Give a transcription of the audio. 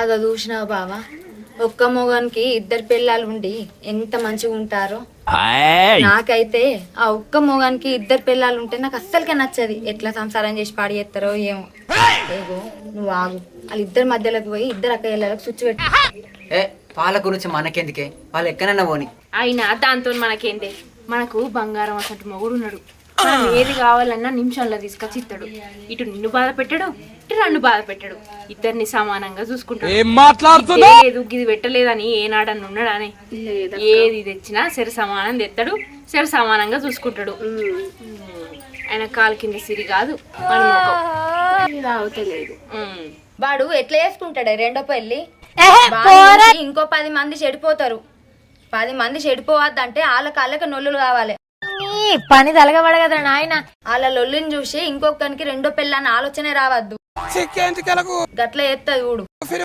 అదో చూసినావు బావా, ఒక్క మొగానికి ఇద్దరు పిల్లలు ఉండి ఎంత మంచిగా ఉంటారో. నాకైతే ఆ ఒక్క మొగానికి ఇద్దరు పిల్లలు ఉంటే నాకు అస్సలకే నచ్చది. ఎట్లా సంసారం చేసి పాడి చేస్తారో ఏమో. ఏగో నువ్వు ఆగు, వాళ్ళిద్దరి మధ్యలోకి పోయి ఇద్దరు అక్కయ్యలకు స్విచ్ పెట్టు. ఏ వాళ్ళ గురించి మనకెందుకే, వాళ్ళు ఎక్కడైనా పోని. అయినా దాంతో మనకేందే, మనకు బంగారం అసలు మొగుడు ఉన్నాడు. మనం ఏది కావాలన్నా నిమిషంలో తీసుకొచ్చి ఇస్తాడు. ఇటు నిన్ను బాధ పెట్టాడు, ఇటు నన్ను బాధ పెట్టాడు. ఇద్దరిని సమానంగా చూసుకుంటాడు. లేదు ఇది పెట్టలేదని ఏనాడని ఉన్నాడానే. ఏది తెచ్చినా సరి సమానం తెస్తాడు, సరి సమానంగా చూసుకుంటాడు. ఆయన కాలు కింద సిరి కాదు, మన ముఖం అవుతలేదు. వాడు ఎట్లా చేసుకుంటాడే రెండో పెళ్ళి? ఇంకో 10 మంది చెడిపోతారు. 10 మంది చెడిపోవద్దంటే వాళ్ళకి నొల్లులు కావాలి. పని తలగబడ కదా నాయన. వాళ్ళ లొల్లిని చూసి ఇంకొకరికి రెండో పెళ్ళని ఆలోచనే రావద్దు. గట్ల ఎత్తది చూడు.